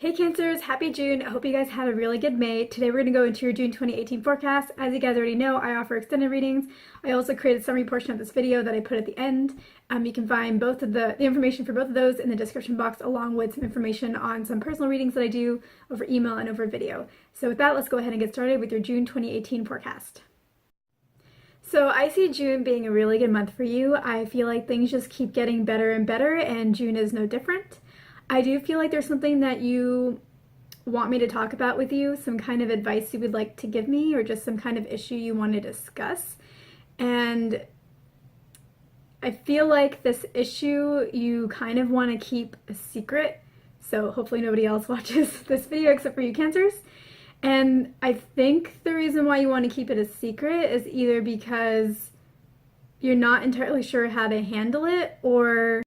Hey Cancers, happy June. I hope you guys had a really good May. Today we're going to go into your June 2018 forecast. As you guys already know, I offer extended readings. I also created a summary portion of this video that I put at the end. You can find both of the information for both of those in the description box, along with some information on some personal readings that I do over email and over video. So with that, let's go ahead and get started with your June 2018 forecast. So I see June being a really good month for you. I feel like things just keep getting better and better, and June is no different. I do feel like there's something that you want me to talk about with you, some kind of advice you would like to give me, or just some kind of issue you want to discuss. And I feel like this issue you kind of want to keep a secret, so hopefully nobody else watches this video except for you Cancers. And I think the reason why you want to keep it a secret is either because you're not entirely sure how to handle it, or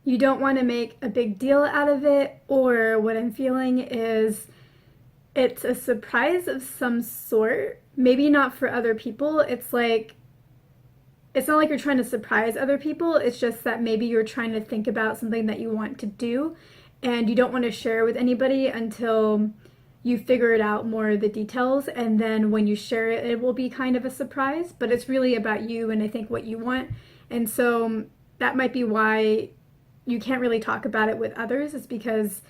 you don't want to make a big deal out of it, or what I'm feeling is it's a surprise of some sort. Maybe not for other people. It's like, it's not like you're trying to surprise other people. It's just that maybe you're trying to think about something that you want to do and you don't want to share with anybody until you figure it out more of the details, and then when you share it, it will be kind of a surprise, but it's really about you and I think what you want. And so that might be why you can't really talk about it with others. It's because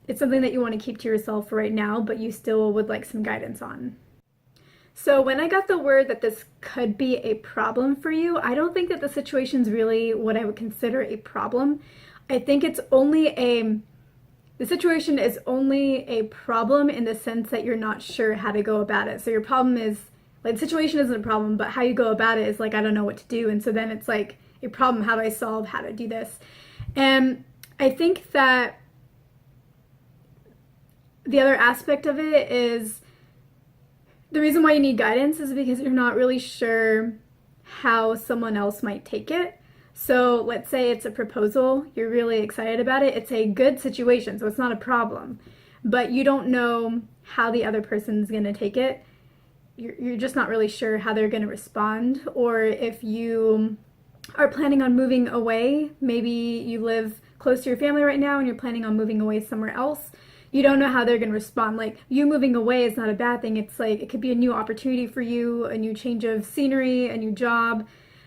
it's something that you want to keep to yourself for right now, but you still would like some guidance on. So when I got the word that this could be a problem for you, I don't think that the situation's really what I would consider a problem. I think it's only the situation is only a problem in the sense that you're not sure how to go about it. So your problem is, like, the situation isn't a problem, but how you go about it is like, I don't know what to do. And so then it's like a problem. How do I solve how to do this? And I think that the other aspect of it is the reason why you need guidance is because you're not really sure how someone else might take it. So let's say it's a proposal, you're really excited about it, it's a good situation, so it's not a problem, but you don't know how the other person's going to take it. You're just not really sure how they're going to respond. Or if you are planning on moving away, maybe you live close to your family right now and you're planning on moving away somewhere else, you don't know how they're going to respond. Like, you moving away is not a bad thing. It's like, it could be a new opportunity for you, a new change of scenery, a new job.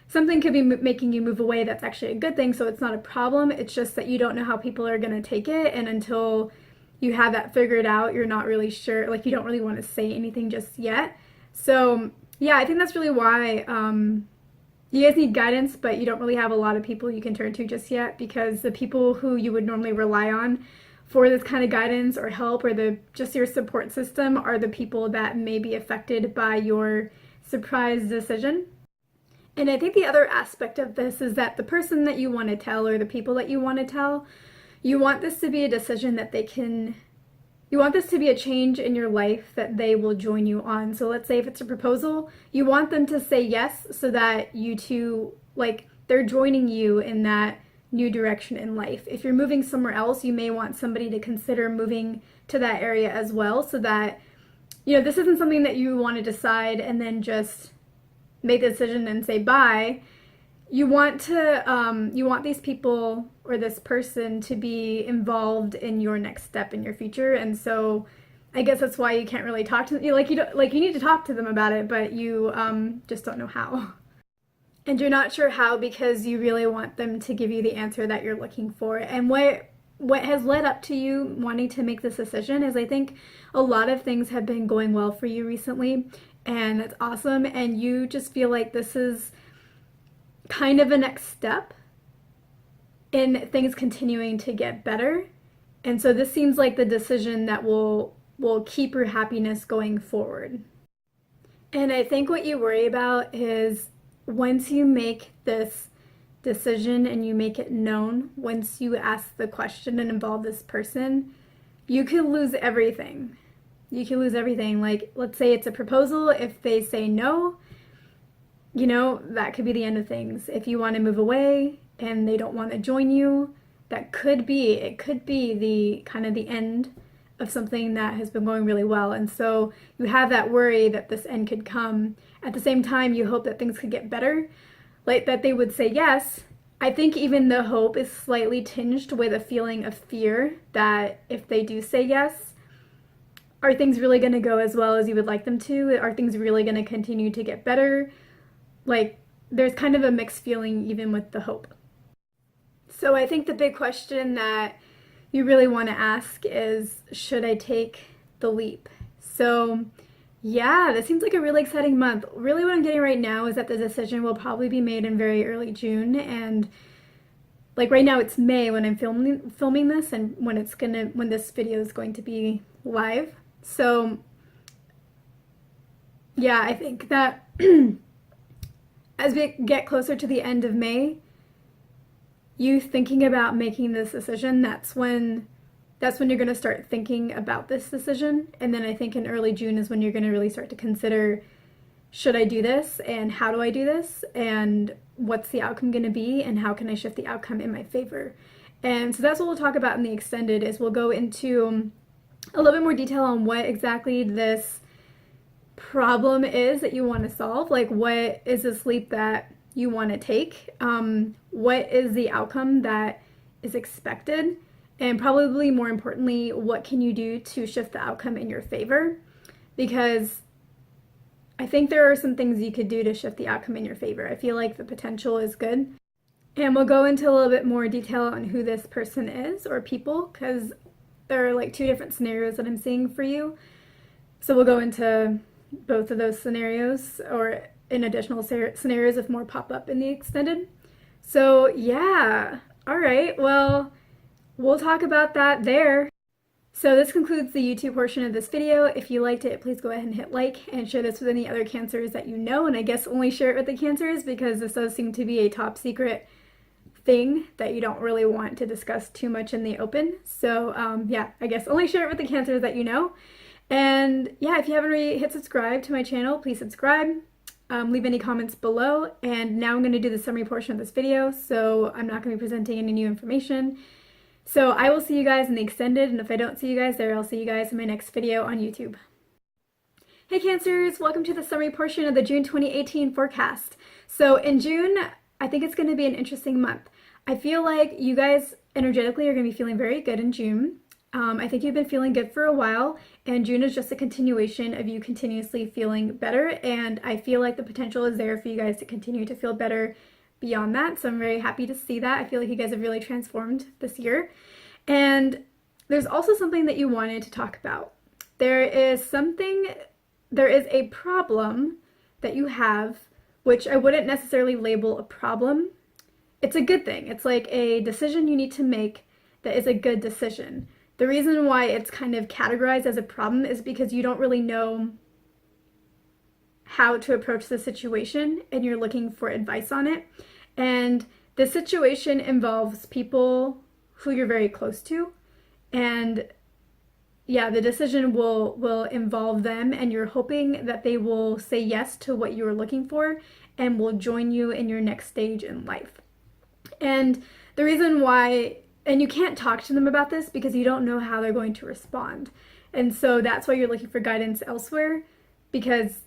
Something could be making you move away that's actually a good thing, so it's not a problem. It's just that you don't know how people are going to take it, and until you have that figured out, you're not really sure. Like, you don't really want to say anything just yet. So yeah, I think that's really why you guys need guidance, but you don't really have a lot of people you can turn to just yet, because the people who you would normally rely on for this kind of guidance or help, or just your support system, are the people that may be affected by your surprise decision. And I think the other aspect of this is that the person that you want to tell, or the people that you want to tell, you want this to be a decision that you want this to be a change in your life that they will join you on. So let's say if it's a proposal, you want them to say yes, so that you two, like, they're joining you in that new direction in life. If you're moving somewhere else, you may want somebody to consider moving to that area as well, so that, you know, this isn't something that you want to decide and then just make the decision and say bye. You want these people or this person to be involved in your next step in your future. And so I guess that's why you can't really talk to them. You need to talk to them about it, but you just don't know how. And you're not sure how because you really want them to give you the answer that you're looking for. And what has led up to you wanting to make this decision is, I think a lot of things have been going well for you recently, and that's awesome. And you just feel like this is kind of a next step in things continuing to get better. And so this seems like the decision that will keep your happiness going forward. And I think what you worry about is, once you make this decision and you make it known, once you ask the question and involve this person, you could lose everything. You can lose everything. Like, let's say it's a proposal. If they say no, you know, that could be the end of things. If you want to move away and they don't want to join you, it could be the kind of the end of something that has been going really well. And so you have that worry that this end could come. At the same time, you hope that things could get better, like that they would say yes, I think even the hope is slightly tinged with a feeling of fear that if they do say yes, are things really going to go as well as you would like them to? Are things really going to continue to get better? Like, there's kind of a mixed feeling even with the hope. So I think the big question that you really want to ask is, should I take the leap? So yeah, this seems like a really exciting month. Really what I'm getting right now is that the decision will probably be made in very early June, and like right now it's May when I'm filming this and when this video is going to be live. So yeah, I think that as we get closer to the end of May, you thinking about making this decision, that's when you're going to start thinking about this decision. And then I think in early June is when you're going to really start to consider, should I do this, and how do I do this, and what's the outcome going to be, and how can I shift the outcome in my favor. And so that's what we'll talk about in the extended, is we'll go into a little bit more detail on what exactly this problem is that you want to solve. Like, what is this leap that you want to take? What is the outcome that is expected? And probably more importantly, what can you do to shift the outcome in your favor? Because I think there are some things you could do to shift the outcome in your favor. I feel like the potential is good. And we'll go into a little bit more detail on who this person is or people, because there are like two different scenarios that I'm seeing for you. So we'll go into both of those scenarios, or in additional scenarios if more pop up in the extended. So yeah, all right, well, we'll talk about that there. So this concludes the YouTube portion of this video. If you liked it, please go ahead and hit like and share this with any other cancers that you know, and I guess only share it with the cancers because this does seem to be a top secret thing that you don't really want to discuss too much in the open. So yeah, I guess only share it with the cancers that you know. And yeah, if you haven't already hit subscribe to my channel, please subscribe. Leave any comments below. And now I'm going to do the summary portion of this video, so I'm not going to be presenting any new information. So I will see you guys in the extended, and if I don't see you guys there, I'll see you guys in my next video on YouTube. Hey Cancers, welcome to the summary portion of the June 2018 forecast. So in June, I think it's going to be an interesting month. I feel like you guys energetically are going to be feeling very good in June. I think you've been feeling good for a while, and June is just a continuation of you continuously feeling better, and I feel like the potential is there for you guys to continue to feel better beyond that, so I'm very happy to see that. I feel like you guys have really transformed this year. And there's also something that you wanted to talk about. There is a problem that you have, which I wouldn't necessarily label a problem. It's a good thing. It's like a decision you need to make that is a good decision. The reason why it's kind of categorized as a problem is because you don't really know how to approach the situation and you're looking for advice on it. And the situation involves people who you're very close to. And yeah, the decision will involve them, and you're hoping that they will say yes to what you are looking for and will join you in your next stage in life. And the reason why, and you can't talk to them about this because you don't know how they're going to respond. And so that's why you're looking for guidance elsewhere, because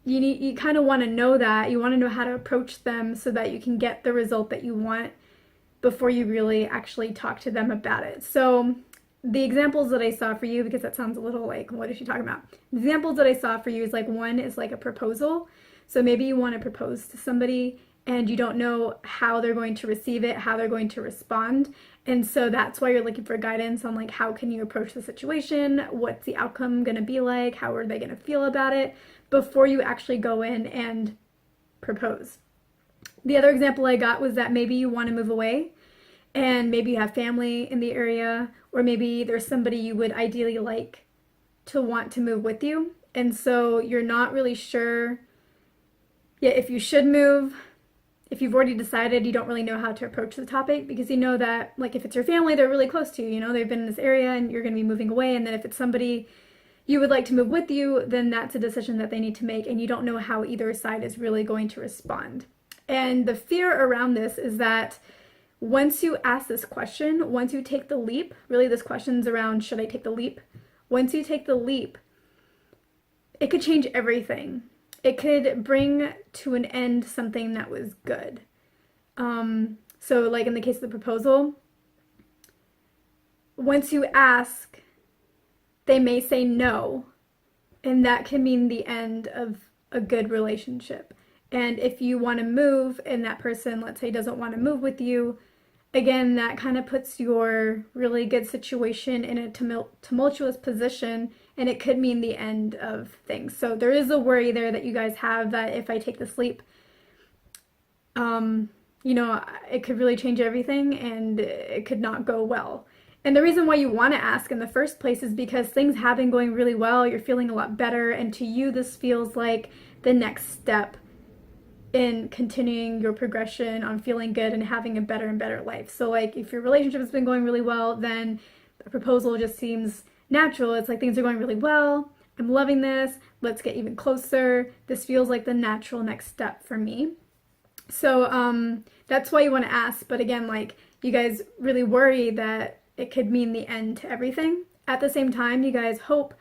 you kind of want to know that. You want to know how to approach them so that you can get the result that you want before you really actually talk to them about it. So the examples that I saw for you, because that sounds a little like, what is she talking about? The examples that I saw for you is like, one is like a proposal. So maybe you want to propose to somebody and you don't know how they're going to receive it, how they're going to respond. And so that's why you're looking for guidance on like, how can you approach the situation? What's the outcome going to be like? How are they going to feel about it before you actually go in and propose? The other example I got was that maybe you want to move away, and maybe you have family in the area, or maybe there's somebody you would ideally like to want to move with you. And so you're not really sure yet if you should move. If you've already decided, you don't really know how to approach the topic, because you know that, like, if it's your family, they're really close to you, you know, they've been in this area and you're going to be moving away. And then if it's somebody you would like to move with you, then that's a decision that they need to make, and you don't know how either side is really going to respond. And the fear around this is that once you ask this question, once you take the leap, really this question's around, should I take the leap? Once you take the leap, it could change everything. It could bring to an end something that was good. So like in the case of the proposal, once you ask, they may say no, and that can mean the end of a good relationship. And if you want to move and that person, let's say, doesn't want to move with you, again, that kind of puts your really good situation in a tumultuous position, and it could mean the end of things. So there is a worry there that you guys have that if I take this leap, it could really change everything and it could not go well. And the reason why you want to ask in the first place is because things have been going really well, you're feeling a lot better, and to you this feels like the next step in continuing your progression on feeling good and having a better and better life. So like if your relationship has been going really well, then a proposal just seems natural. It's like things are going really well, I'm loving this, let's get even closer. This feels like the natural next step for me. So that's why you want to ask. But again, like you guys really worry that it could mean the end to everything. At the same time, you guys hope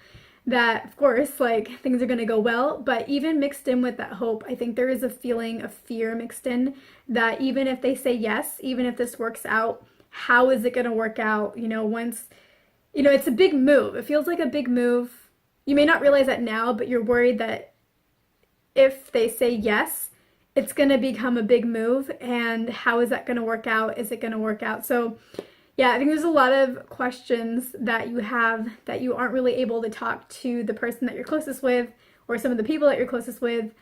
that, of course, like things are going to go well, but even mixed in with that hope, I think there is a feeling of fear mixed in that even if they say yes, even if this works out, how is it going to work out? Once, it's a big move. It feels like a big move. You may not realize that now, but you're worried that if they say yes, it's going to become a big move. And how is that going to work out? Is it going to work out? So yeah, I think there's a lot of questions that you have that you aren't really able to talk to the person that you're closest with or some of the people that you're closest with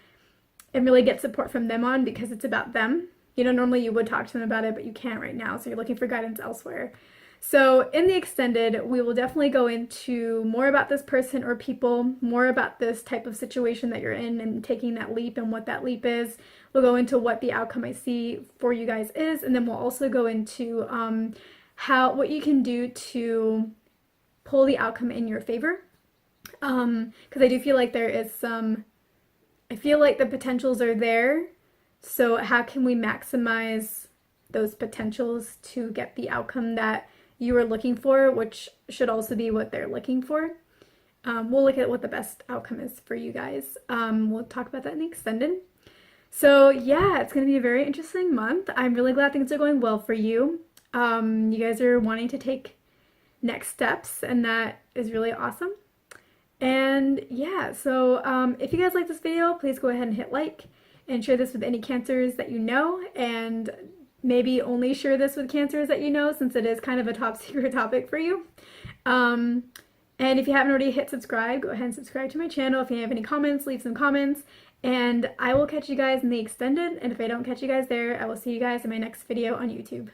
and really get support from them on because it's about them. Normally you would talk to them about it, but you can't right now, so you're looking for guidance elsewhere. So in the extended, we will definitely go into more about this person or people, more about this type of situation that you're in and taking that leap and what that leap is. We'll go into what the outcome I see for you guys is, and then we'll also go into what you can do to pull the outcome in your favor. Because I do feel like I feel like the potentials are there. So how can we maximize those potentials to get the outcome that you are looking for, which should also be what they're looking for. We'll look at what the best outcome is for you guys. We'll talk about that in the extended. So yeah, it's going to be a very interesting month. I'm really glad things are going well for you. You guys are wanting to take next steps, and that is really awesome. And yeah, so if you guys like this video, please go ahead and hit like and share this with any cancers that you know, and maybe only share this with cancers that you know, since it is kind of a top secret topic for you. And if you haven't already hit subscribe, go ahead and subscribe to my channel. If you have any comments, leave some comments, and I will catch you guys in the extended. And if I don't catch you guys there, I will see you guys in my next video on YouTube.